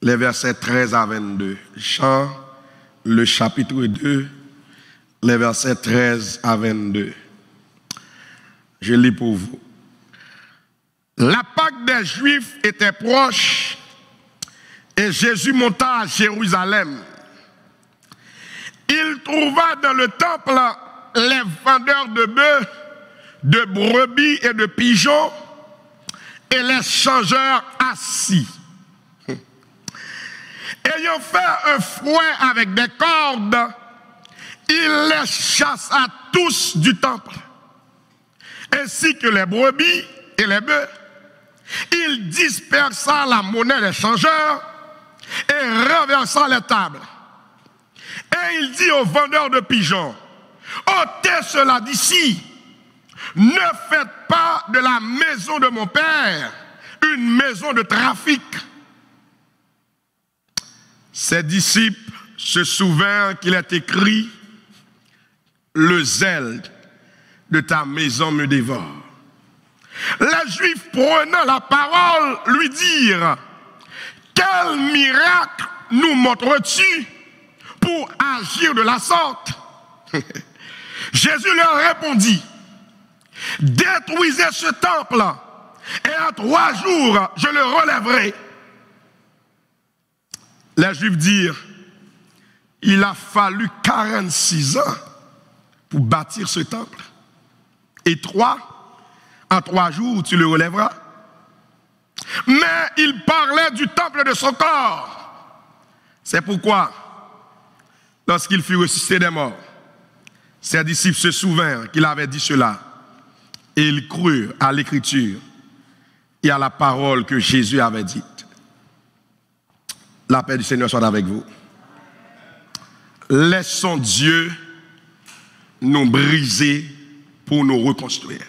les versets 13 à 22. Jean, le chapitre 2, les versets 13 à 22. Je lis pour vous. La Pâque des Juifs était proche et Jésus monta à Jérusalem. Il trouva dans le temple les vendeurs de bœufs, de brebis et de pigeons et les changeurs assis. Ayant fait un fouet avec des cordes, il les chassa tous du temple, ainsi que les brebis et les bœufs. Il dispersa la monnaie des changeurs et renversa les tables. Et il dit aux vendeurs de pigeons, ôtez cela d'ici, ne faites pas de la maison de mon père une maison de trafic. Ses disciples se souvinrent qu'il est écrit, le zèle de ta maison me dévore. Les Juifs prenant la parole lui dirent, quel miracle nous montres-tu pour agir de la sorte? Jésus leur répondit, détruisez ce temple et en 3 jours je le relèverai. Les Juifs dirent, il a fallu 46 ans pour bâtir ce temple. Et en 3 jours, tu le relèveras. Mais il parlait du temple de son corps. C'est pourquoi, lorsqu'il fut ressuscité des morts, ses disciples se souvinrent qu'il avait dit cela. Et ils crurent à l'écriture et à la parole que Jésus avait dite. La paix du Seigneur soit avec vous. Laissons Dieu nous briser pour nous reconstruire.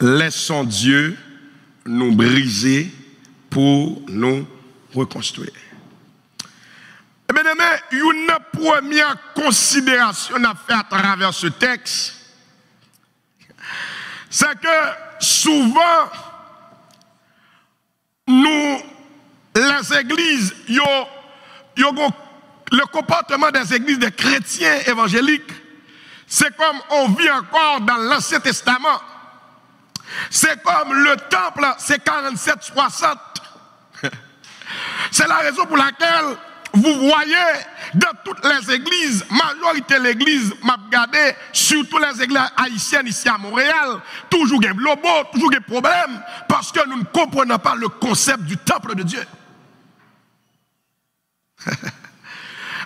Laissons Dieu nous briser pour nous reconstruire. Eh bien, une première considération à faire à travers ce texte, c'est que souvent, nous, les églises, le comportement des églises des chrétiens évangéliques, c'est comme on vit encore dans l'Ancien Testament. C'est comme le temple, c'est 47-60. C'est la raison pour laquelle vous voyez dans toutes les églises, majorité de l'église, m'a regardé, surtout les églises haïtiennes ici à Montréal, toujours des globaux, toujours des problèmes, parce que nous ne comprenons pas le concept du temple de Dieu.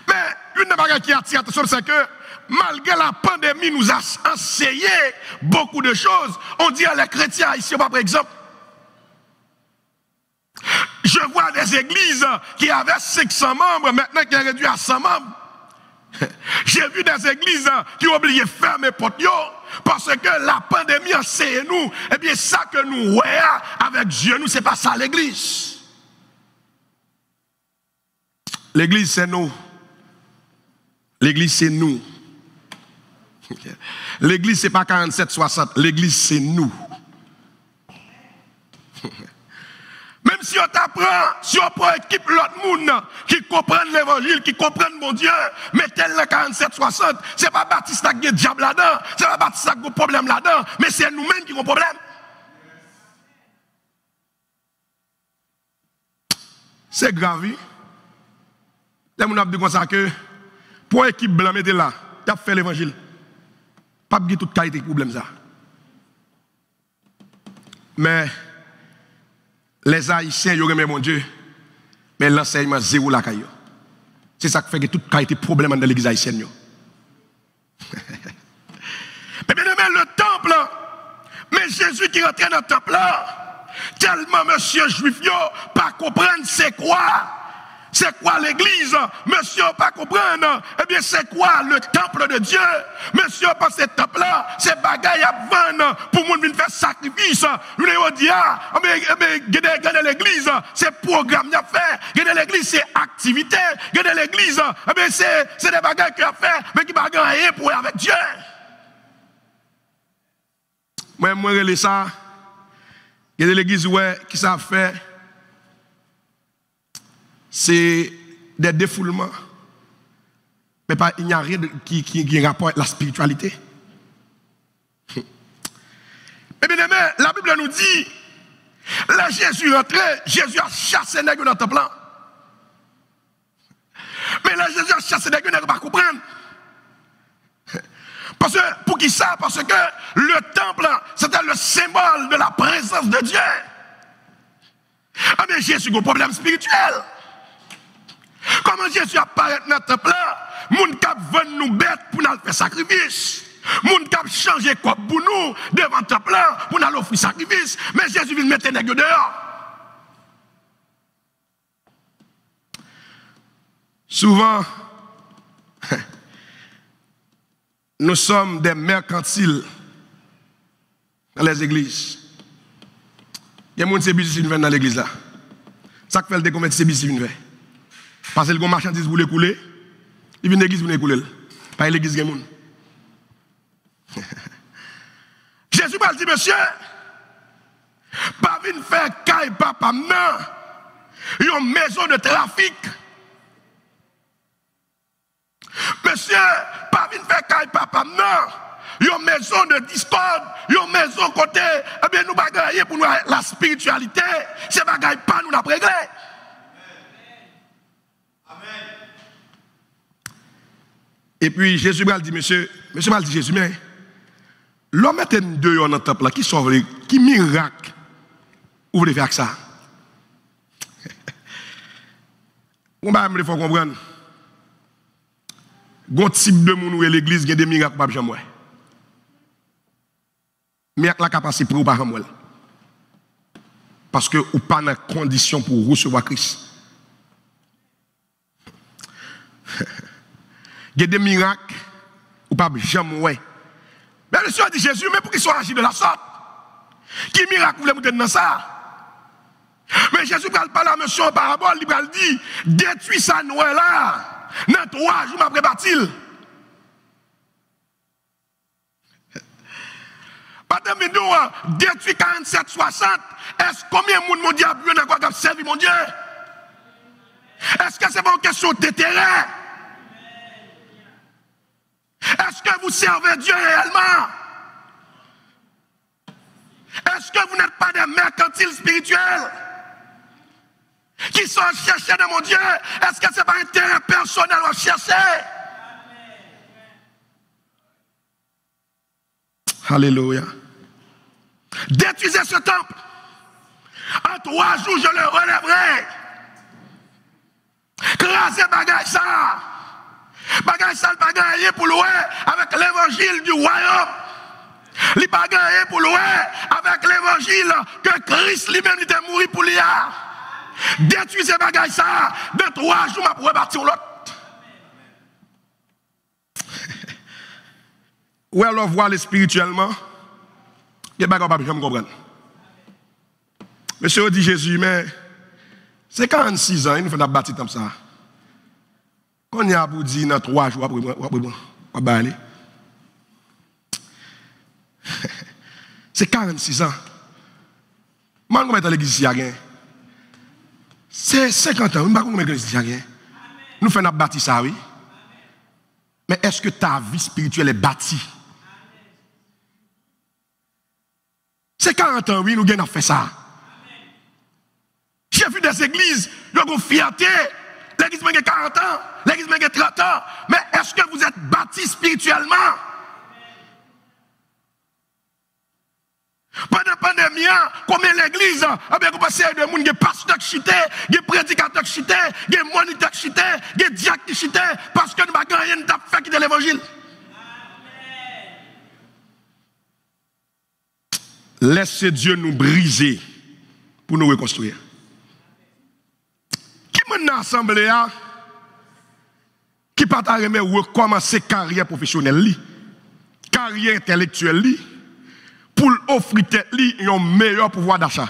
Mais une des choses qui attire l'attention, c'est que malgré la pandémie, nous a enseigné beaucoup de choses. On dit à les chrétiens ici, par exemple, je vois des églises qui avaient 500 membres, maintenant qui sont réduits à 100 membres. J'ai vu des églises qui ont oublié de fermer portes parce que la pandémie a enseigné nous. Eh bien, ça que nous voyons avec Dieu, nous, c'est pas ça l'église. L'église, c'est nous. L'église, c'est nous. L'église, c'est pas 47-60. L'église, c'est nous. Même si on t'apprend, si on prend équipe l'autre monde qui comprennent l'évangile, qui comprennent mon Dieu, mais tel le 47-60, c'est pas Baptiste qui a diable là-dedans, c'est pas Baptiste qui a problème là-dedans, mais c'est nous-mêmes qui avons problème. C'est grave. Les gens ont dit comme ça que pour l'équipe blanc, mettez là, tu as fait l'évangile. Pas de toute qualité de problème ça. Mais les Haïtiens, ils aiment mon Dieu, mais l'enseignement zéro la caillou. C'est ça qui fait que toute qualité de problème dans l'église haïtienne. Mais bien aimé, le temple, mais Jésus qui rentre dans le temple là, tellement monsieur juif, pas comprendre c'est quoi. C'est quoi l'église? Monsieur, pas comprendre. Eh bien, c'est quoi le temple de Dieu? Monsieur, pas ce temple-là, c'est bagaille à vendre pour moun venir faire sacrifice. Nous avons dit, regardez l'église, c'est programme à faire. Regardez l'église, c'est activité. Regardez l'église, eh bien, c'est des bagailles qu'il a fait, mais qui ne bagaille rien pour avec Dieu. Moi, je relève ça. Regardez l'église, ouais, qui ça fait. c'est des défoulements. Mais il n'y a rien qui rapport avec la spiritualité. Eh bien, la Bible nous dit, là Jésus est rentré, Jésus a chassé les nègres dans le temple. Mais là Jésus a chassé les nègres, ils ne pas comprendre. Parce que, pour qui ça? Parce que le temple, c'était le symbole de la présence de Dieu. Ah mais Jésus a un problème spirituel. Comment Jésus apparaît dans le temple? Moun kap vend nous bêtes pour nous faire sacrifice. Moun kap changer quoi pour nous devant le temple pour nous offrir sacrifice. Mais Jésus vient mettre les nègres dehors. Souvent, nous sommes des mercantiles dans les églises. Il y a des gens qui sont dans l'église là. Ça fait le décommettre, c'est bizarre. Parce que les marchandises pour les couler, ils viennent l'église pour les couler. Pas l'église qui est moun. Jésus m'a dit, monsieur, pas venir faire caille papa, non. Une maison de trafic. Monsieur, pas venir faire caille papa, non. Une maison de discorde, une maison côté, eh bien nous bagailler pour nous la spiritualité, c'est bagaille pas nous la réglé. Et puis Jésus m'a dit, monsieur m'a dit, Jésus, mais l'homme était deux dans le temple, qui sauve, qui miracle, vous voulez faire ça? On va me faire comprendre. Gon type de monde où l'église a des miracles pas jamais. Miracle la capacité pour pas jamais. Parce que ou pas dans condition pour recevoir Christ. Il y a des miracles ou pas jamais. Mais le Seigneur dit Jésus, mais pour qu'il soit agi de la sorte. Qui miracle vous voulez monter dans ça? Mais Jésus ne parle pas la monsieur en parabole, il va dire, détruis ça Noël là. Dans 3 jours, je vais bâtir. Pas de minute, détruit 47, 60. Est-ce combien de monde mondial a quoi qui servi mon Dieu? Est-ce que c'est pas une question de terrain? Est-ce que vous servez Dieu réellement? Est-ce que vous n'êtes pas des mercantiles spirituels qui sont cherchés dans mon Dieu? Est-ce que ce n'est pas un terrain personnel à chercher? Alléluia. Détruisez ce temple. En 3 jours, je le relèverai. Crasez bagage ça. Bagage ça, le bagage pour louer avec l'évangile du royaume. Le bagage pour louer avec l'évangile que Christ lui-même était mort pour lui. Détruisez bagage ça. Dans 3 jours, je pourrais bâtir l'autre. Ou alors voir spirituellement, il y a des choses que je ne comprends pas. Monsieur dit Jésus, mais c'est 46 ans, il nous fait bâtir comme ça. Quand il y a pour dire dans 3 jours, on va aller. C'est 46 ans. Moi, je vais à l'église ici. C'est 50 ans, je ne sais pas comment l'église ici. Nous faisons bâtir ça, oui. Mais est-ce que ta vie spirituelle est bâtie? C'est 40 ans, oui, nous avons fait ça. J'ai vu des églises, ils ont une fierté. L'église a 40 ans, l'église a 30 ans. Mais est-ce que vous êtes bâtis spirituellement? Pendant la pandémie, combien l'église, vous passez de monde, des pasteurs qui chitaient, des prédicateurs qui chitaient, des moniteurs qui chitaient, des diacres qui chitaient, parce que nous n'avons rien fait qui de l'évangile. Laissez Dieu nous briser pour nous reconstruire. Qui m'a dans l'assemblée qui pas recommencer carrière professionnelle, carrière intellectuelle, pour offrir un meilleur pouvoir d'achat,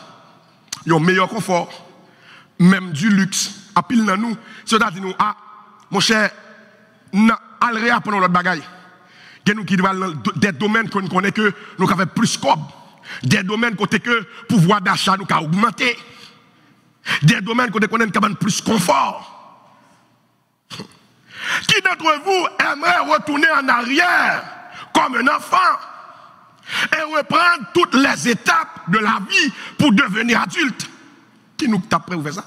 un meilleur confort, même du luxe, à pile dans nous, c'est-à-dire nous, mon cher, allons réapprendre notre bagaille. Nous qui devons des domaines qu'on connaît que nous avons plus scope. Des domaines côté que pouvoir d'achat nous a augmenté. Des domaines qu'on connaît qui ont plus confort. Qui d'entre vous aimerait retourner en arrière comme un enfant et reprendre toutes les étapes de la vie pour devenir adulte? Qui nous tape prêt ouvrir ça?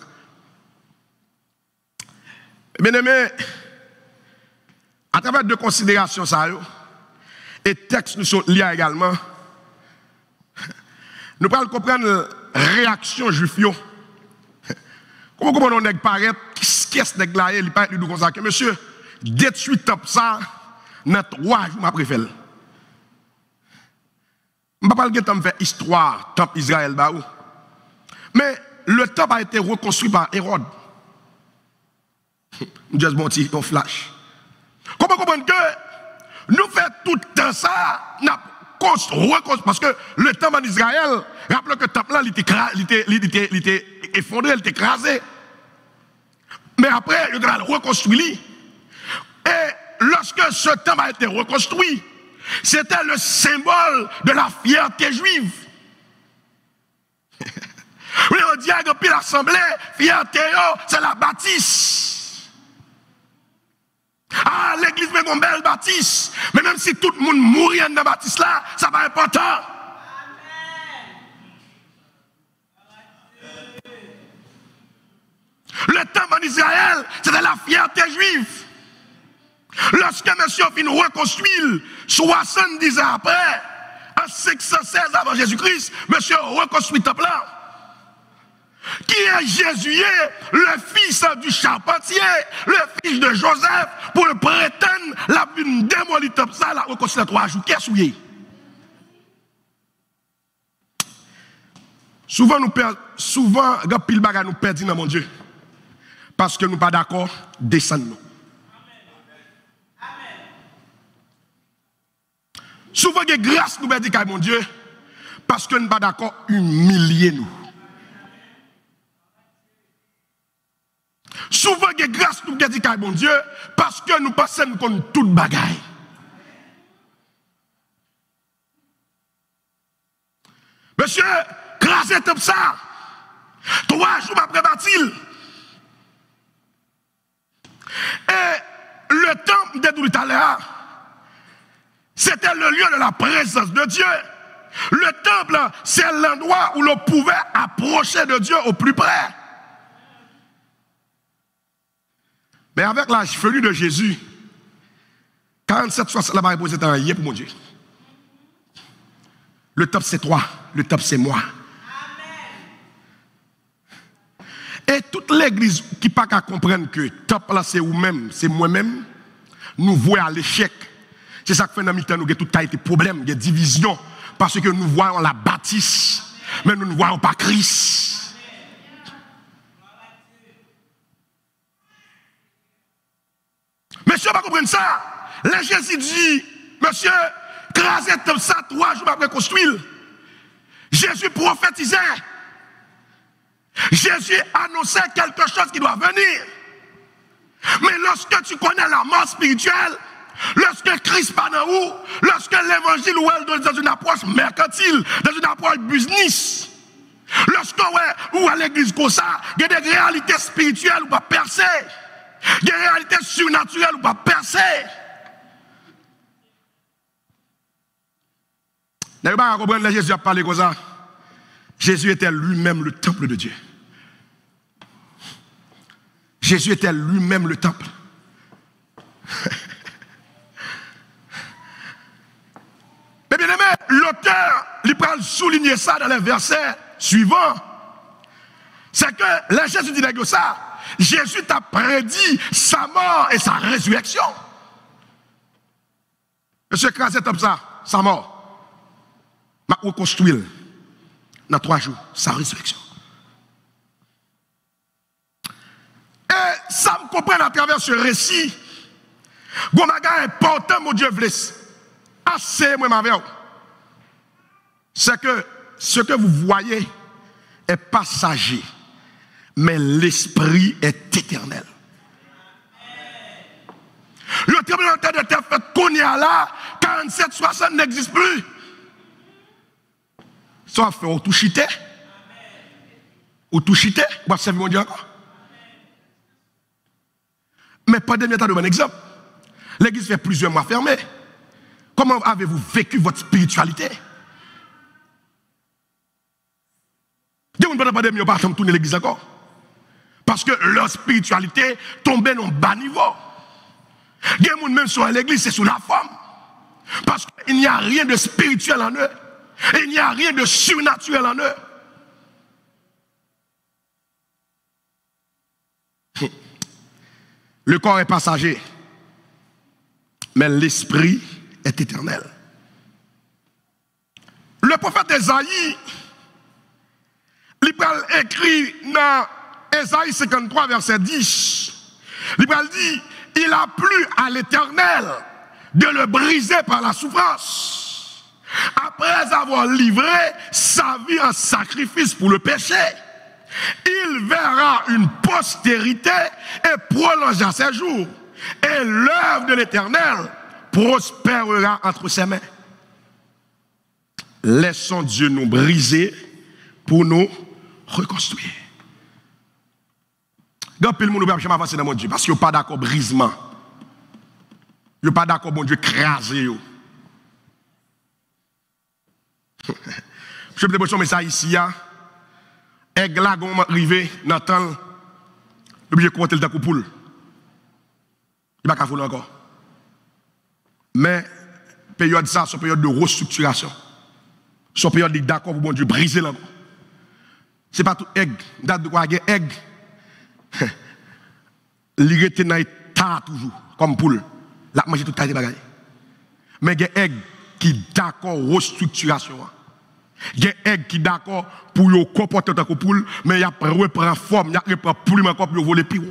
Bien aimé, à travers deux considérations, ça, et textes nous sont liés également, nous pouvons comprendre la réaction juive. Comment on est paraît, qu'est-ce que là, il parle de comme ça, que monsieur, détruit top ça, dans 3 jours, ma préfère. Je ne vais pas parler de faire histoire, temple Israël, mais le temple a été reconstruit par Hérode. Just bon petit flash. Comment comprendre que nous faisons tout le temps ça, reconstruit, parce que le temple en Israël, rappelez que le temple là, il était effondré, il était écrasé. Mais après, il a reconstruit. Et lorsque ce temple a été reconstruit, c'était le symbole de la fierté juive. Oui, on dit que puis l'assemblée, fierté, c'est la bâtisse. Ah, l'église met une belle bâtisse. Mais même si tout le monde mourit dans la bâtisse là, ça va être important. Le temple en Israël, c'était la fierté juive. Lorsque monsieur finit reconstruire 70 ans après, en 516 avant Jésus-Christ, monsieur reconstruit le temple là. Qui est Jésus, le fils du charpentier, le fils de Joseph, pour le prétendre la une démolie comme ça, la reconstruire 3 jours. Qui est souillé? Souvent, nous perdons dans mon Dieu. Parce que nous ne sommes pas d'accord, descendons. Souvent, il y a grâce nous perdons mon Dieu. Parce que nous ne sommes pas d'accord, humilier nous. Souvent, il y a grâce nous dit mon Dieu, parce que nous passons contre toute bagaille. Monsieur, grâce comme ça, 3 jours après bâtir. Et le temple de Doulitalea, c'était le lieu de la présence de Dieu. Le temple, c'est l'endroit où l'on pouvait approcher de Dieu au plus près. Mais avec la venue de Jésus, 47-60 là-bas, c'est un yé pour mon Dieu. Le temple c'est toi, le temple c'est moi. Et toute l'église qui n'a pas qu'à comprendre que le temple là c'est vous-même, c'est moi-même, nous voyons à l'échec. C'est ça que fait dans le temps, nous avons tout été problème, il y a division, parce que nous voyons la bâtisse, mais nous ne voyons pas Christ. Monsieur, va comprendre ça. Là, Jésus dit, monsieur, crasez comme ça 3 jours après construire. Jésus prophétisait. Jésus annonçait quelque chose qui doit venir. Mais lorsque tu connais la mort spirituelle, lorsque Christ parle en vous, lorsque l'évangile est dans une approche mercantile, dans une approche business, lorsque ou à l'église comme ça, il y a des réalités spirituelles ou pas percer. Il y a des réalités surnaturelles ou pas percer. N'avez pas à comprendre, Jésus a parlé comme ça. Jésus était lui-même le temple de Dieu. Jésus était lui-même le temple. Mais bien aimé, l'auteur, il peut souligner ça dans les versets suivants. C'est que là, Jésus dit comme ça. Jésus t'a prédit sa mort et sa résurrection. Monsieur crasé comme ça, sa mort. M'a reconstruit dans 3 jours, sa résurrection. Et ça me comprend à travers ce récit. Bon, ma gars, important, mon Dieu, assez, moi, ma vie. C'est que ce que vous voyez est passager. Mais l'esprit est éternel. Le tremblement de terre fait qu'on y a là, 47-60 n'existe plus. Ça fait tout chité. ou tout chité, ou servir mon Dieu encore. Mais pandémie est un bon exemple. L'église fait plusieurs mois fermée. Comment avez-vous vécu votre spiritualité? Des gens pendant la pandémie, ils ne pas tourner l'église encore. Parce que leur spiritualité tombait dans un bas niveau. Des gens même sur l'église, c'est sous la forme. Parce qu'il n'y a rien de spirituel en eux. Il n'y a rien de surnaturel en eux. Le corps est passager, mais l'esprit est éternel. Le prophète Esaïe, il a écrit dans Esaïe 53, verset 10, il a dit, il a plu à l'Éternel de le briser par la souffrance, après avoir livré sa vie en sacrifice pour le péché. Il verra une postérité et prolongera ses jours. Et l'œuvre de l'Éternel prospérera entre ses mains. Laissons Dieu nous briser pour nous reconstruire. Donc, le monde ne peut pas avancer dans mon Dieu parce qu'il n'y a pas d'accord brisement. Il n'y a pas d'accord, bon Dieu, craser. Je vais vous ça ici. Aigle là, quand on arrive dans le temps, l'objet de compter le temps poule. Il n'y a pas qu'à encore. Mais, période ça, c'est une période de restructuration. C'est une période d'accord pour bon Dieu briser là. Ce n'est pas tout aigle. Date de quoi il y a aigle. Il reste dans l'état toujours, comme poule. La manger toute taille de bagaille. Mais il y a aigle qui d'accord restructuration. Il y a aigle qui d'accord pour yo comporter tant que poule, mais il reprend forme, il reprend poule encore pour voler piro.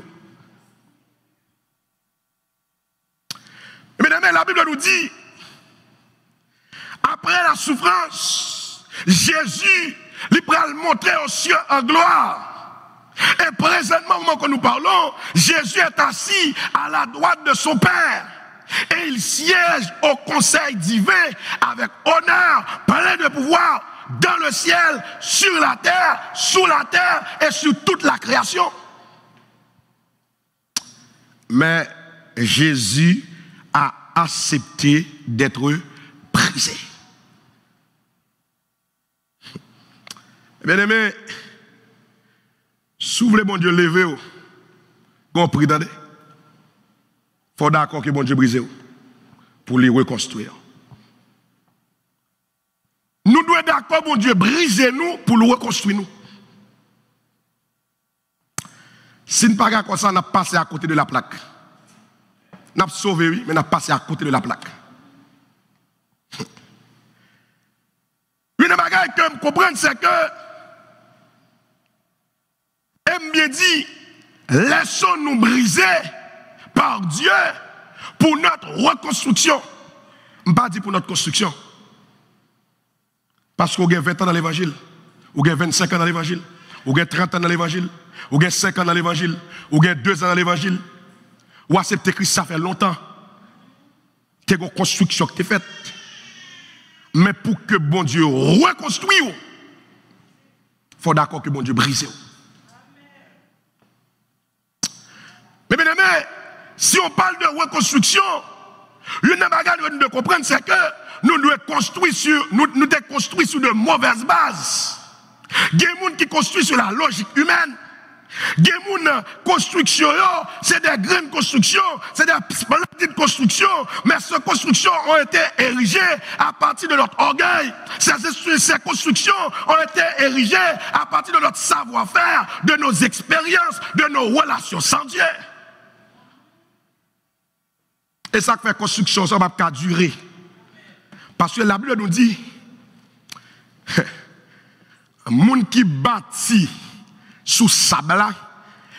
Mesdames, la Bible nous dit, après la souffrance, Jésus lui prend le montrer aux cieux en gloire. Et présentement, au moment que nous parlons, Jésus est assis à la droite de son Père. Et il siège au conseil divin avec honneur, plein de pouvoir, dans le ciel, sur la terre, sous la terre et sur toute la création. Mais Jésus a accepté d'être brisé. Bien aimé, si vous voulez, bon Dieu, lever, compris, il faut d'accord que bon Dieu brise pour les reconstruire. Nous devons d'accord, bon Dieu, briser nous pour le reconstruire nous. Si nous ne pas comme ça, on a passé à côté de la plaque. On a sauvé, oui, mais on a passé à côté de la plaque. Une chose que je comprends, c'est que, aime bien dit, laissons-nous briser par Dieu pour notre reconstruction. Je ne pas dire pour notre construction. Parce qu'on a 20 ans dans l'évangile, ou 25 ans dans l'évangile, ou 30 ans dans l'évangile, ou 5 ans dans l'évangile, ou 2 ans dans l'évangile, ou accepter Christ, ça fait longtemps que une construction qui est faite. Mais pour que bon Dieu reconstruise, il faut d'accord que bon Dieu brise. Mais bien aimé, si on parle de reconstruction, une bagage de comprendre, c'est que nous devons construire sur, nous construit sur de mauvaises bases. Il y a des gens qui construisent sur la logique humaine. Il y a des gens qui construction, c'est des grandes constructions, c'est des petites constructions, mais ces constructions ont été érigées à partir de notre orgueil. Ces constructions ont été érigées à partir de notre savoir-faire, de nos expériences, de nos relations sans Dieu. Et ça fait construction, ça ne va pas durer. Parce que la Bible nous dit, moun qui bâtit sous sable,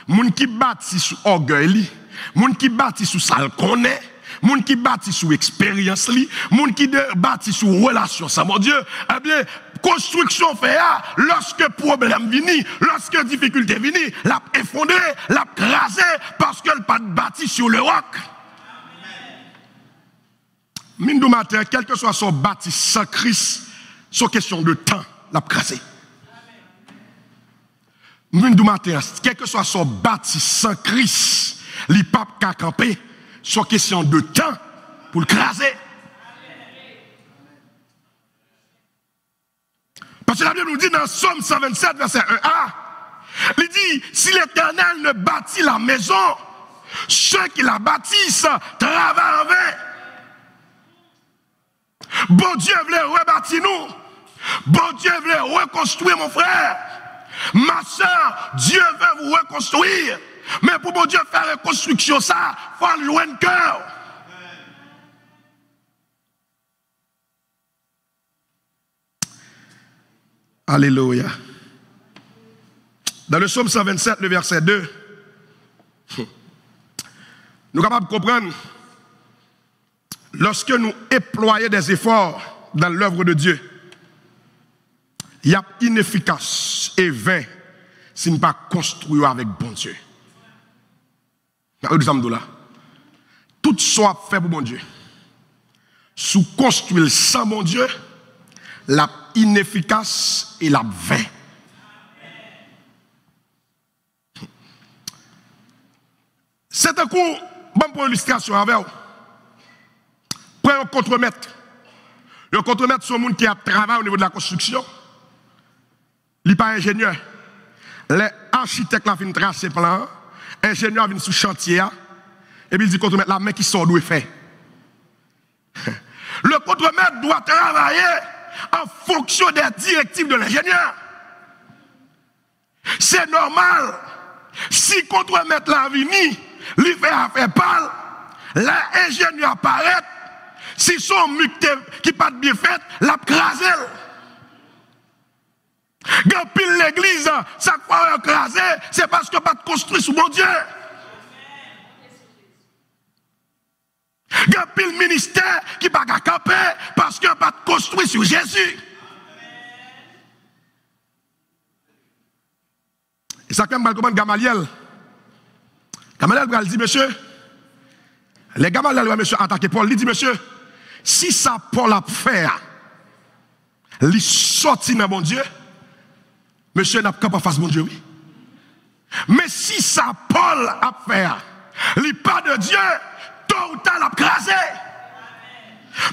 moun qui bâtit sous orgueil, moun qui bâtit sous ça le connaît, moun qui bâtit sous expérience, moun qui bâtit sous relation, ça mon Dieu, eh bien, construction fait lorsque problème vient, lorsque difficulté vient, l'a effondré, l'a crasé, parce qu'elle pas bâti sur le roc. Mindou matin, quel que soit son bâti sans Christ, c'est question de temps, l'a crasé. du matin, quel que soit son bâti sans Christ, les papes qui camper, c'est question de temps pour le craser. Parce que la Bible nous dit dans Somme 127, verset 1a, il dit, si l'Éternel ne bâtit la maison, ceux qui la bâtissent travaillent en vain. Bon Dieu voulait rebâtir nous. Bon Dieu voulait reconstruire mon frère. Ma soeur, Dieu veut vous reconstruire. Mais pour bon Dieu faire reconstruction, ça, il faut louer le cœur. Alléluia. Dans le psaume 127, le verset 2, nous sommes capables de comprendre, lorsque nous déployons des efforts dans l'œuvre de Dieu, il y a inefficace et vain si nous ne pas construire avec bon Dieu. Tout soit fait pour bon Dieu. Sous construire sans bon Dieu, la inefficace et la vain. C'est un coup, bon pour illustration avec vous. Prenez un contremaître. Le contremaître, c'est un monde qui a travaillé au niveau de la construction. Il n'est pas ingénieur. Les architectes viennent tracer le plan. L'ingénieur vient sous chantier. Et puis il dit contremaître, la main qui sort d'où il fait. Le contremaître doit travailler en fonction des directives de l'ingénieur. C'est normal. Si contremaître la vini, lui fait affaire pâle, l'ingénieur apparaît. Si son muc qui pas bien fait, l'a crasé. Quand pile l'église, ça croit écrasé, c'est parce que pas construit sous mon Dieu. Quand pile ministère qui pas camper parce que pas construit sur Jésus. Et ça quand même comprendre Gamaliel. Gamaliel va dire monsieur, les Gamaliel va monsieur attaquer Paul, il dit monsieur, si ça Paul a fait, il sorti dans mon Dieu. Monsieur n'a pas face mon Dieu, oui. Mais si ça Paul a fait, il n'est pas de Dieu, tôt ou tard l'a crasé.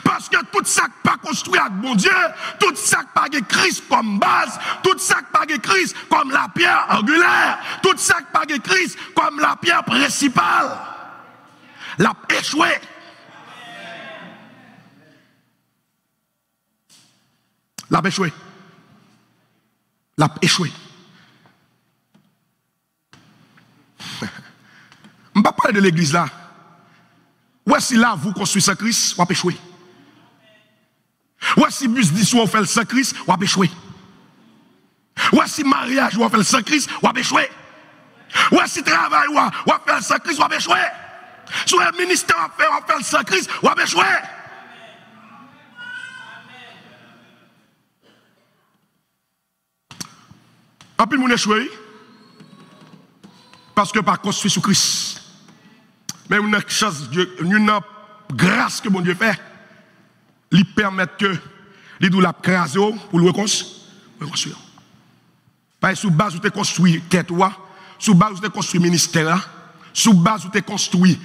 Parce que tout ça qui pas construit avec mon Dieu, tout ça qui pas de Christ comme base, tout ça qui pas de Christ comme la pierre angulaire, tout ça qui pas de Christ comme la pierre principale, l'a échoué. L'a échoué. L'a échoué. Je ne vais pas parler de l'église là. Ou est-ce là, vous construisez sans Christ, vous avez échoué. Ou est-ce bus dit vous faites sans Christ, vous avez échoué. Ou est-ce mariage, vous faites sans Christ, vous avez échoué. Ou est-ce travail, vous faites sans Christ, vous avez échoué. Si le ministère, vous faites sans Christ, vous avez échoué. En plus, vous échouez parce que par construit sous Christ. Mais une chance, une grâce que mon Dieu fait, lui permet que les doux la craser pour le reconstruire. Parce que sous base où tu construit tête, sous base où tu construit ministère, sous base où tu construit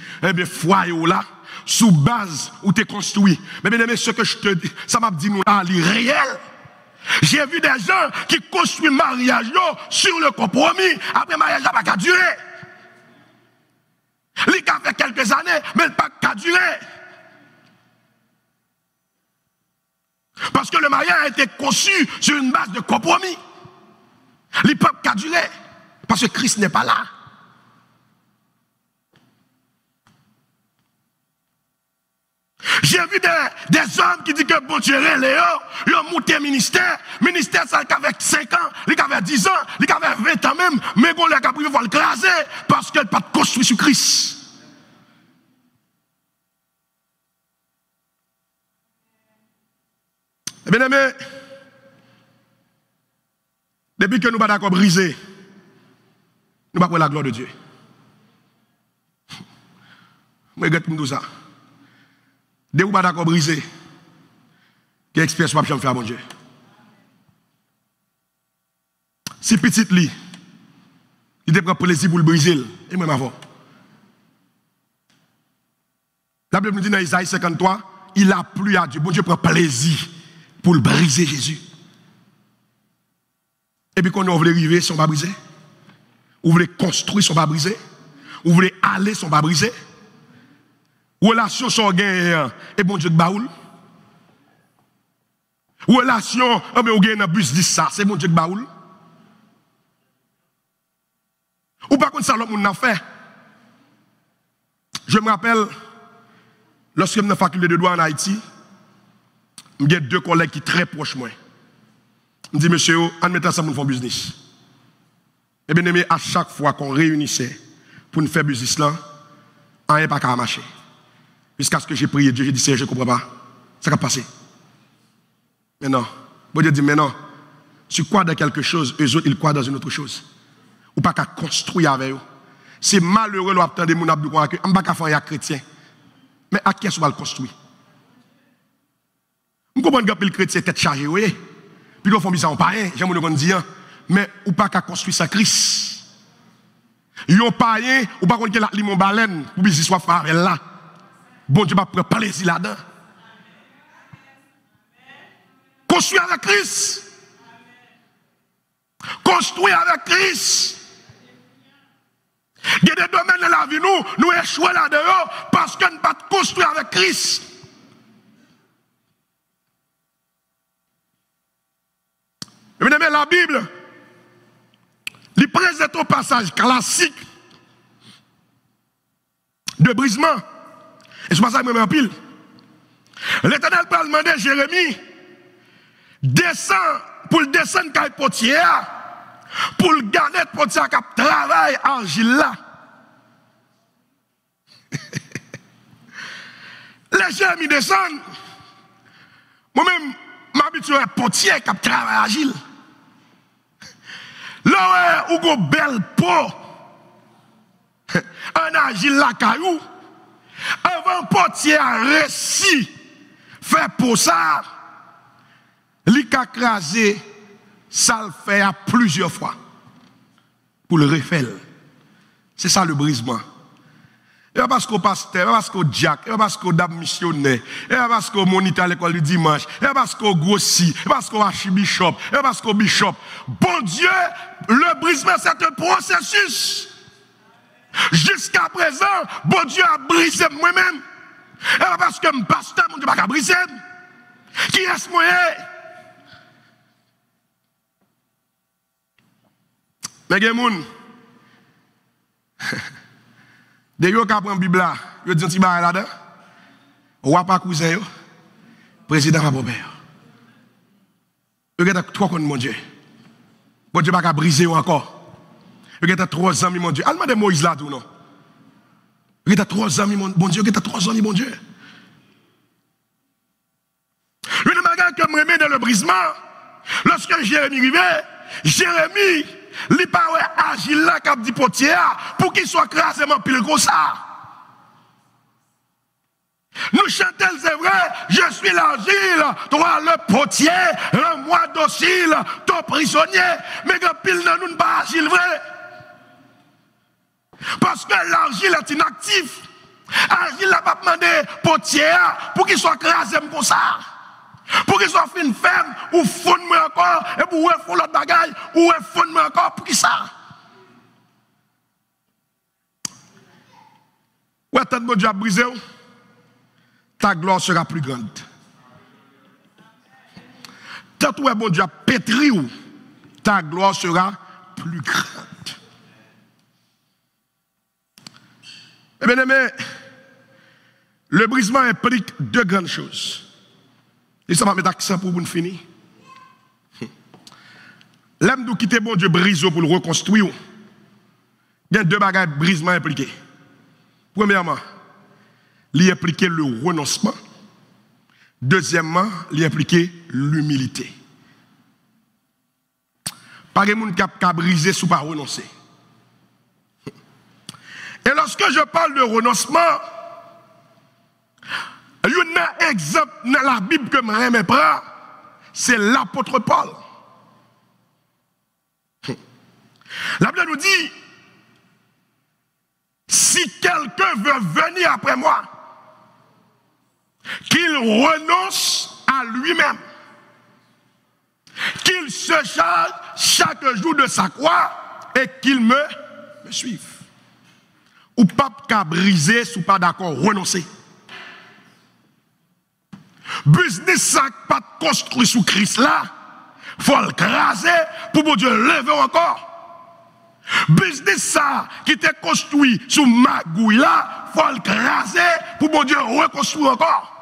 foyer là, sous base où tu construit. Mais bien aimé, ce que je te dis, ça m'a dit nous là, c'est réel. J'ai vu des gens qui construisent mariage sur le compromis. Après le mariage, ça n'a pas duré. Il a fait quelques années, mais il n'a pas duré. Parce que le mariage a été conçu sur une base de compromis. Il n'a pas duré. Parce que Christ n'est pas là. J'ai vu des hommes qui disent que bon Dieu, ils ont monté ministère. Ministère, ça avec 5 ans, il avait 10 ans, il avait 20 ans même, mais bon, les gars, ils vont le craser parce qu'il n'a pas construit sur Christ. Eh bien, aimé, depuis que nous sommes d'accord brisés, nous ne sommes pas pour la gloire de Dieu. Je regrette tout ça. Dès que vous n'êtes pas d'accord brisé, quelle expérience vous ne faire à mon Dieu? Si petit lit, Il te prend plaisir pour le briser. Et moi, avant. La Bible nous dit dans Isaïe 53, il a plu à Dieu. Bon Dieu prend plaisir pour le briser Jésus. Et puis quand on veut arriver, son pas brisé. On veut construire, son pas brisé. On veut aller, son pas brisé. Relation sont gagnées, et bon Dieu de baoul. Relation, mais on gagne un bus 10 ça, c'est bon Dieu de baoul. Ou par contre, ça, l'homme n'a fait. Je me rappelle, lorsque je suis dans la faculté de droit en Haïti, j'ai deux collègues qui sont très proches de moi. Je me dis, monsieur, on met ensemble pour faire business. Et bien aimé, à chaque fois qu'on réunissait pour nous faire business là, rien pas qu'à marcher. Jusqu'à ce que j'ai prié Dieu, j'ai dit, Seigneur, je ne comprends pas. Ça va passer. Mais non. Bon Dieu dit, mais non. Tu crois dans quelque chose, eux autres, ils croient dans une autre chose. Ou pas qu'à construire avec eux. C'est malheureux d'entendre des gens qui disent que je ne peux pas faire un chrétien. Mais à qui est-ce qu'on va le construire? Je comprends que le chrétien est tête chargée, oui. Puis ils font ça en païen, j'aime le dire. Mais ou pas qu'à construire sa Christ. Ils ont païen, ou pas qu'on ait la limon baleine, pour que soit frère là. Bon Dieu va prendre plaisir là-dedans. Construire avec Christ. Construire avec Christ. Il y a des domaines de la vie, nous échouons là-dedans parce qu'on ne peut pas construire avec Christ. Mais la Bible, il présente un passage classique de brisement. Et c'est pas ça que je me pile. L'Éternel peut demander à Jérémie, descend pour le descendre quand il potier, pour le garder de potier qui travaille argile là. Les Jérémie descendent. Moi-même, m'habitue à potier qui travaille argile. Là, où go belle peau, un argile la caillou. Avant portier a réussi fait pour ça, il a crasé, ça le fait à plusieurs fois pour le refaire. C'est ça le brisement. Et pas parce qu'on pasteur, et pas parce qu'on diacre, et pas parce qu'on dame missionnaire, et pas parce qu'on moniteur à l'école du dimanche, et pas parce qu'on grossit, et pas parce qu'on archibishop, et pas parce qu'on bishop. Bon Dieu, le brisement c'est un processus. Jusqu'à présent, bon Dieu a brisé moi-même. Et pas parce que mon pasteur, mon Dieu, pas brisé. Qui est-ce moi? Mais il y a des gens, dès que vous prenez la Bible, vous dites un petit bail là-dedans. Roi pas cousin, président pas père. Vous avez trois contre mon Dieu. Bon Dieu pas briser encore. Vous avez 3 amis, mon Dieu. Allez, demandez Moïse là, tout non. Vous avez 3 amis, mon Dieu. Vous avez 3 amis, mon Dieu. Le magasin que je remets dans le brisement, lorsque Jérémie arrivait, Jérémie, il parlait agile là, comme dit potier, pour qu'il soit crasement pile comme ça. Nous chantons, c'est vrai, je suis l'argile, toi le potier, rends-moi docile, ton prisonnier, mais que pile dans nous ne pas agile vrai. Parce que l'argile est inactif. L'argile n'a pas demandé potier pour qu'il soit crasé comme ça. Pour qu'il soit fin ferme, ou fonde moi encore, et pour ou fond l'autre bagaille, ou fonde moi encore, pour qui ça? Ou est-ce que bon Dieu a brisé? Ta gloire sera plus grande. Tant que bon Dieu a pétri, ta gloire sera plus grande. Eh bien, aimé, le brisement implique 2 grandes choses. Et ça va mettre accent pour vous finir. L'âme de quitter bon Dieu brise pour le reconstruire. Il y a 2 bagages brisement impliqués. Premièrement, il implique le renoncement. Deuxièmement, il implique l'humilité. Pas de monde qui a brisé sous pas renoncer. Et lorsque je parle de renoncement, il y a un exemple dans la Bible que je me prends, c'est l'apôtre Paul. La Bible nous dit, si quelqu'un veut venir après moi, qu'il renonce à lui-même, qu'il se charge chaque jour de sa croix et qu'il me suive. Ou pas qu'à briser, si pas d'accord, renoncer. Business ça pas construit sous Christ là, faut le craser pour bon Dieu lever encore. Business ça qui était construit sous magouille là, faut le craser pour bon Dieu reconstruire encore.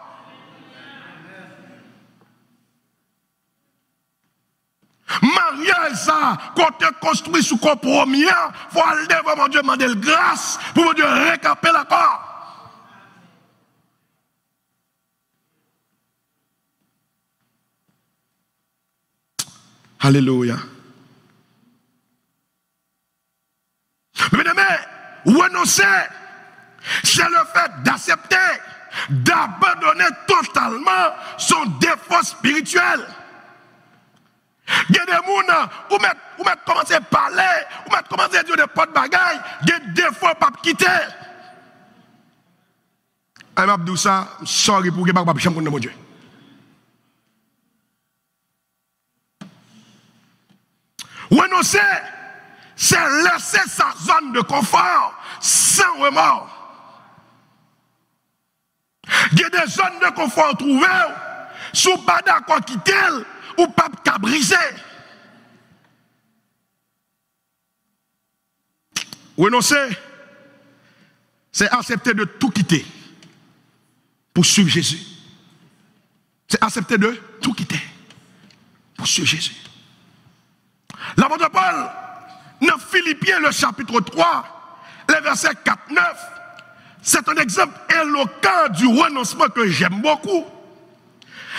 Mariage ça, quand tu construit sous compromis, faut aller devant mon Dieu demander le grâce pour mon Dieu récamper l'accord. Alléluia. Mais renoncer, c'est le fait d'accepter, d'abandonner totalement son défaut spirituel. Il y a des gens qui ont commencé à parler, qui ont commencé à dire des potes bagailles, il y a des défauts pas quitter. Je vais dire ça, sorry pour que je ne puisse pas mon Dieu. Renoncer, c'est laisser sa zone de confort sans remords. Il y a des zones de confort trouvées, si vous pas d'accord quitter, ou pas qu'à briser. Renoncer, c'est accepter de tout quitter pour suivre Jésus. C'est accepter de tout quitter pour suivre Jésus. L'apôtre Paul, dans Philippiens, le chapitre 3, les versets 4-9, c'est un exemple éloquent du renoncement que j'aime beaucoup.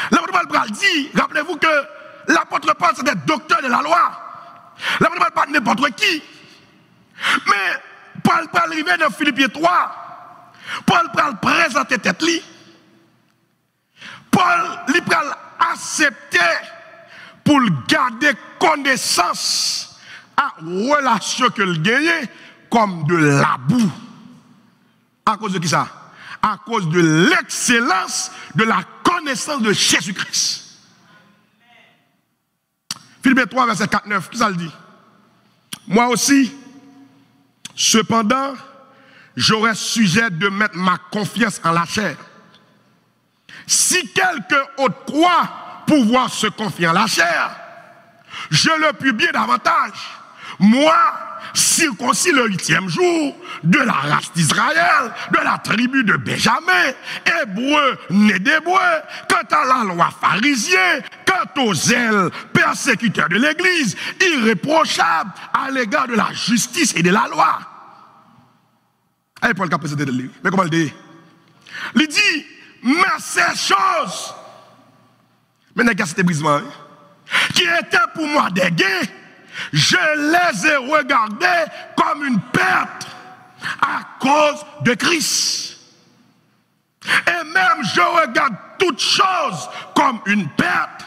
L'apôtre Paul dit, rappelez-vous que l'apôtre Paul c'était docteur de la loi. L'apôtre Paul pas n'importe qui. Mais Paul peut arriver dans Philippiens 3, Paul peut présenter tête li. Paul il peut accepter pour garder connaissance à relation que le gagne comme de la boue. À cause de qui ça? À cause de l'excellence de la connaissance de Jésus-Christ. Philippiens 3, verset 4-9, qui ça le dit? Moi aussi, cependant, j'aurais sujet de mettre ma confiance en la chair. Si quelqu'un autre croit pouvoir se confier en la chair, je le puis bien davantage. Moi, circoncis le 8e jour, de la race d'Israël, de la tribu de Benjamin, hébreu, né d'hébreu, quant à la loi pharisienne, quant aux zèles persécuteurs de l'Église, irréprochable à l'égard de la justice et de la loi. Allez, Paul qui a présenté de lui. Mais comment il dit? Il dit, mais ces choses, maintenant, qu'est-ce que brisement, qui étaient pour moi des gains, je les ai regardés comme une perte à cause de Christ. Et même je regarde toutes choses comme une perte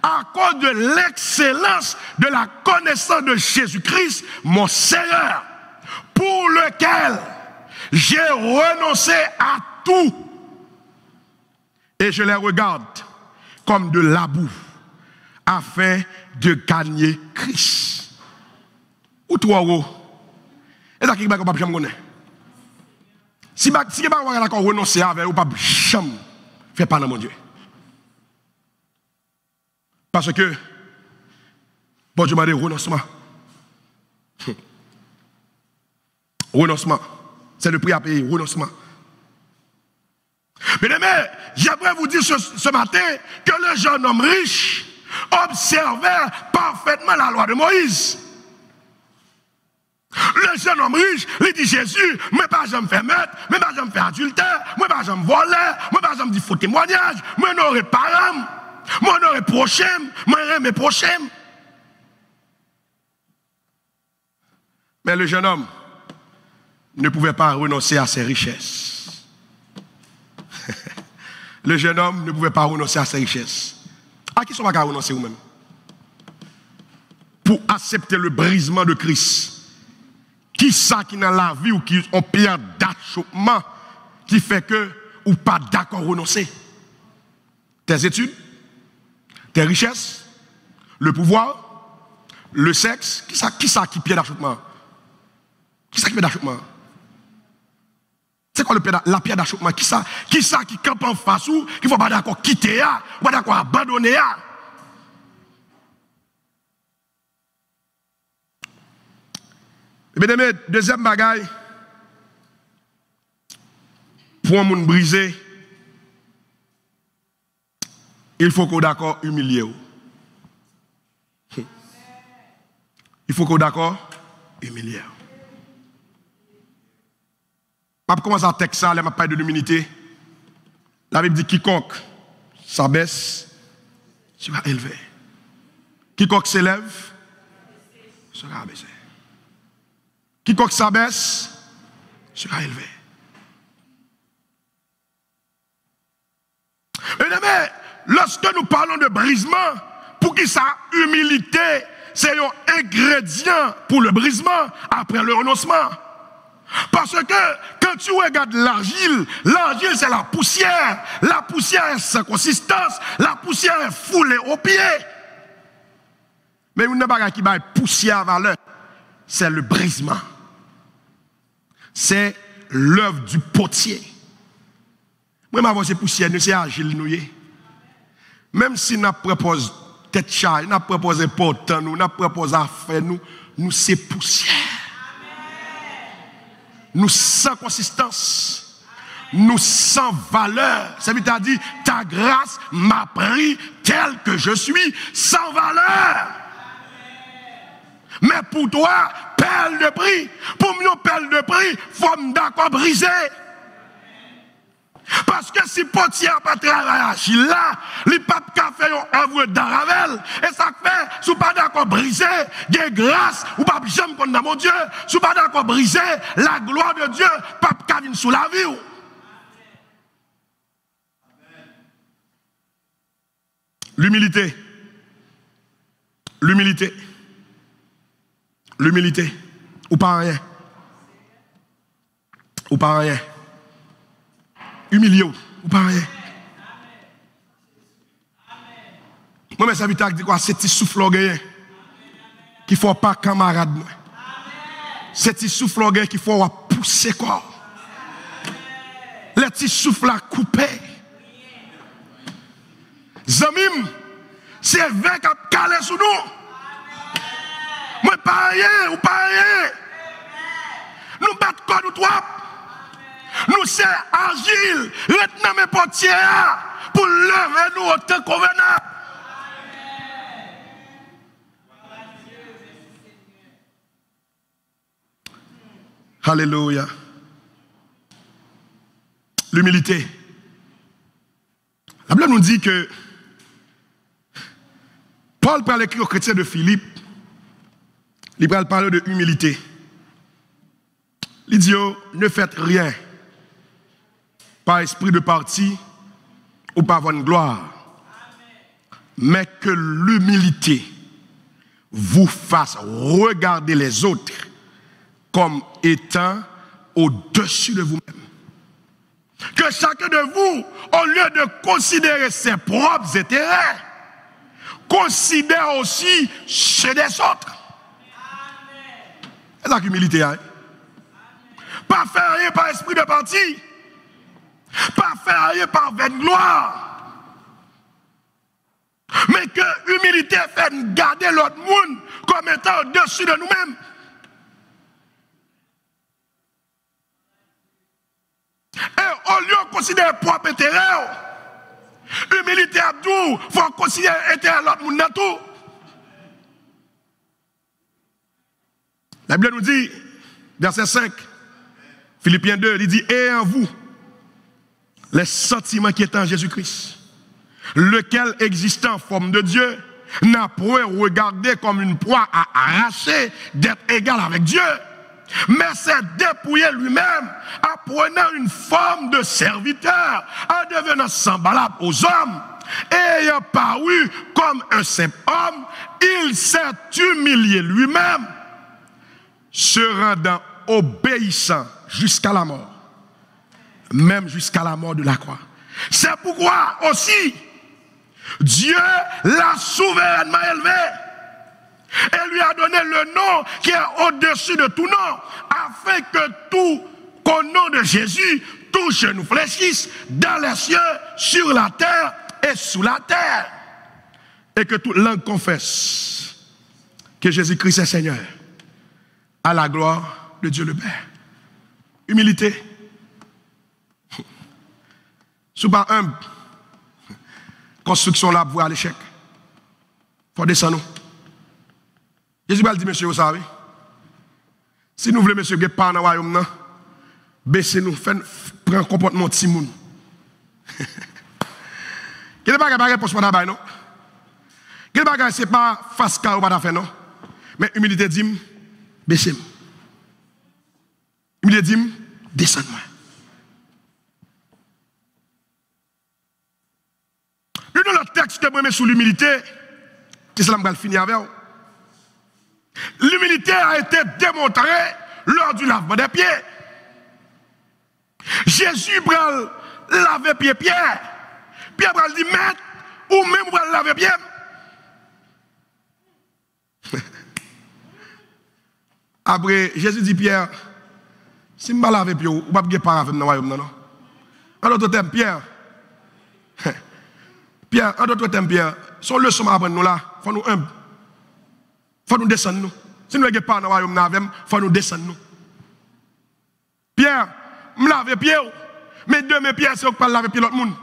à cause de l'excellence de la connaissance de Jésus-Christ, mon Seigneur, pour lequel j'ai renoncé à tout. Et je les regarde comme de la boue, afin de gagner Christ. Ou toi, et ça qui va pas jamais connaître. Si vous n'avez pas d'accord renoncer avec ou pas jamais faire pas dans mon Dieu. Parce que bon Dieu m'a dit renoncement. Renoncement. C'est le prix à payer, renoncement. Mais j'aimerais vous dire ce matin que le jeune homme riche observait parfaitement la loi de Moïse. Le jeune homme riche, il dit Jésus, moi pas jamais faire meurtre, moi pas jamais faire adultère, moi pas jamais voler, moi pas jamais dire faux témoignage, moi n'aurais pas l'âme, moi n'aurais prochain, moi n'aurais mes prochains. Mais le jeune homme ne pouvait pas renoncer à ses richesses. Le jeune homme ne pouvait pas renoncer à ses richesses. À qui sont pas renoncer vous-même? Pour accepter le brisement de Christ, Qui ça qui dans la vie ou qui ont période d'achoppement qui fait que ou pas d'accord renoncer? Tes études, tes richesses, le pouvoir, le sexe, qui ça qui pied d'achoppement? Qui ça qui pied d'achoppement? C'est quoi la pierre d'achoppement? Qui ça qui campe en face ou qui faut pas d'accord quitter, pas d'accord abandonner? Mesdames, deuxième bagaille, pour un monde brisé, il faut qu'on d'accord humilier. Il faut qu'on d'accord humilier. Je vais commencer à texte ça, je vais parler de l'humilité. La Bible dit quiconque s'abaisse sera élevé. Quiconque s'élève sera abaissé. Quiconque s'abaisse sera élevé. Mais lorsque nous parlons de brisement, pour qui ça, humilité, c'est un ingrédient pour le brisement après le renoncement. Parce que quand tu regardes l'argile c'est la poussière. La poussière est sans consistance. La poussière est foulée aux pieds. Mais une bagarre qui va poussière à valeur, c'est le brisement. C'est l'œuvre du potier. Moi, ma c'est poussière, nous c'est argile nous. Même si nous proposons tête charge, nous proposons portant, nous proposons affaire, nous c'est poussière. Nous sans consistance, nous sans valeur. Ça veut dire, ta grâce m'a pris tel que je suis, sans valeur. Mais pour toi, perle de prix. Pour nous, perle de prix, il faut d'accord briser. Parce que si potier n'a pas travaillé là, les papes qui fait un œuvre d'aravel, et ça fait, si pas d'accord briser, des grâces, ou pas jamais condamner mon Dieu, si pas d'accord briser, la gloire de Dieu, pape qui vient sous la vie. L'humilité. L'humilité. L'humilité. Ou pas rien. Ou pas rien. Humilié ou pas rien. Moi, mes serviteurs disent quoi? C'est petit souffle qu'il ne faut pas camarade. C'est petit souffle qu'il faut pousser quoi. Les petits souffles à couper. Zamim, c'est 20 qui a calé sous nous. Moi, pas rien ou pas rien. Nous battons quoi nous trois? Nous sommes agiles, retenons mes portières pour lever nous autant convenable. Alléluia. L'humilité. La Bible nous dit que Paul parle écrit aux chrétiens de Philippe. Il parle de humilité. Il dit, ne faites rien par esprit de parti ou par bonne gloire, mais que l'humilité vous fasse regarder les autres comme étant au-dessus de vous-même. Que chacun de vous, au lieu de considérer ses propres intérêts, considère aussi ceux des autres. C'est la humilité. Hein? Pas faire rien par esprit de parti. Pas faire rien par vaine gloire. Mais que l'humilité fait garder l'autre monde comme étant au-dessus de nous-mêmes. Et au lieu de considérer propre intérêt, humilité abdou, il faut considérer l'intérêt de l'autre monde dans tout. La Bible nous dit, verset 5, Philippiens 2, il dit, et en vous, les sentiments qui étaient en Jésus-Christ, lequel existant en forme de Dieu, n'a point regardé comme une proie à arracher d'être égal avec Dieu, mais s'est dépouillé lui-même, apprenant une forme de serviteur, en devenant semblable aux hommes, et ayant paru comme un simple homme, il s'est humilié lui-même, se rendant obéissant jusqu'à la mort, même jusqu'à la mort de la croix. C'est pourquoi aussi Dieu l'a souverainement élevé et lui a donné le nom qui est au-dessus de tout nom, afin que tout qu'au nom de Jésus, tout genou fléchisse dans les cieux, sur la terre et sous la terre, et que toute langue confesse que Jésus-Christ est Seigneur, à la gloire de Dieu le Père. Humilité. Sous pas humble, construction là pour voir l'échec. Il faut descendre. Jésus va dire, monsieur, vous savez, si nous voulons, monsieur, que pas dans le royaume, baissez-nous, prenez un comportement de Timoun. Quel bagage pas réponse pour d'abord, non? Quel bagage c'est pas face à ou pas faire, non? Mais humilité dit, baissez-moi. Humilité dit, descendez-moi. Le texte que je mets sur l'humilité, c'est ça que je vais finir avec. L'humilité a été démontrée lors du lavement des pieds. Jésus prend laver pied Pierre. Pierre va dire, maître, ou même va laver pied. Après, Jésus dit, Pierre, si je ne lave pied, ou pas de pas avec dans le royaume, non? En d'autres termes, Pierre, en d'autres termes, Pierre, son leçon à apprendre nous là, il faut nous humble. Il faut nous descendre nous. Si nous n'avons pas dans le royaume, il faut nous descendre nous. Pierre, je lave pied, mais demain, Pierre, c'est pas laver pied l'autre monde.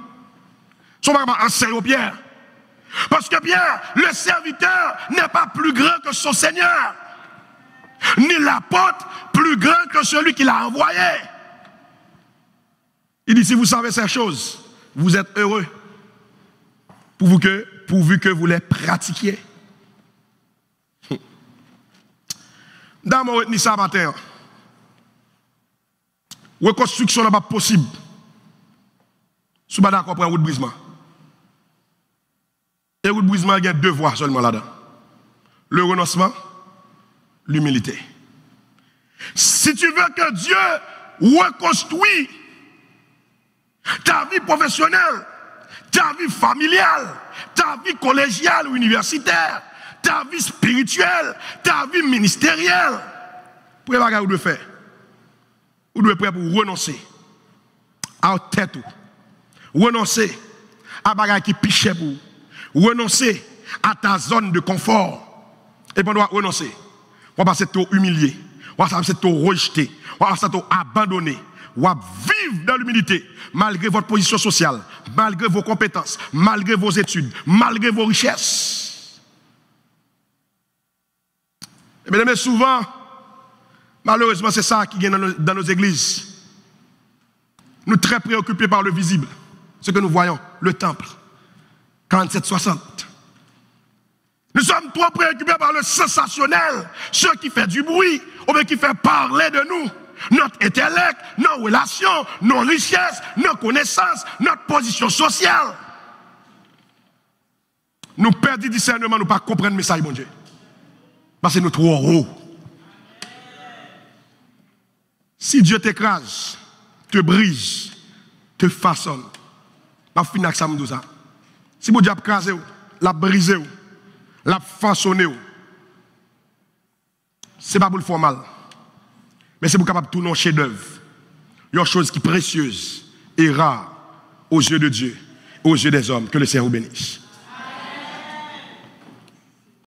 Son pas enseigner Pierre. Parce que Pierre, le serviteur n'est pas plus grand que son Seigneur. Ni l'apôtre plus grand que celui qui l'a envoyé. Il dit, si vous savez ces choses, vous êtes heureux. Pourvu que vous les pratiquiez. Dans mon retenu ça matin, reconstruction n'est pas possible. Si vous êtes d'accord pour un route brisement. Et route brisement, il y a deux voies seulement là-dedans. Le renoncement, l'humilité. Si tu veux que Dieu reconstruise ta vie professionnelle, ta vie familiale, ta vie collégiale ou universitaire, ta vie spirituelle, ta vie ministérielle, pour les bagages, vous devez faire. Vous devez prêt pour renoncer à votre tête, renoncer à bagages qui pichent pour vous, renoncer à ta zone de confort. Et puis on doit renoncer. On va passer tout humilié, on va passer tout rejeté, on va passer tout abandonné. On va vivre dans l'humilité, malgré votre position sociale, malgré vos compétences, malgré vos études, malgré vos richesses. Mais souvent, malheureusement, c'est ça qui vient dans nos églises. Nous sommes très préoccupés par le visible, ce que nous voyons, le temple, 47-60. Nous sommes trop préoccupés par le sensationnel, ce qui fait du bruit, ou bien qui fait parler de nous. Notre intellect, nos relations, nos richesses, nos connaissances, notre position sociale. Nous perdons du discernement, nous ne pas comprendre le message, mon Dieu. Parce que nous sommes trop haut. Si Dieu t'écrase, te brise, te façonne, je finis avec ça, ça. Si mon Dieu a écrasé, l'a brisé, l'a façonné, ce n'est pas pour le faire mal. Mais c'est pour capable de tourner un chef-d'œuvre. Une chose qui est précieuse et rare aux yeux de Dieu, aux yeux des hommes. Que le Seigneur vous bénisse.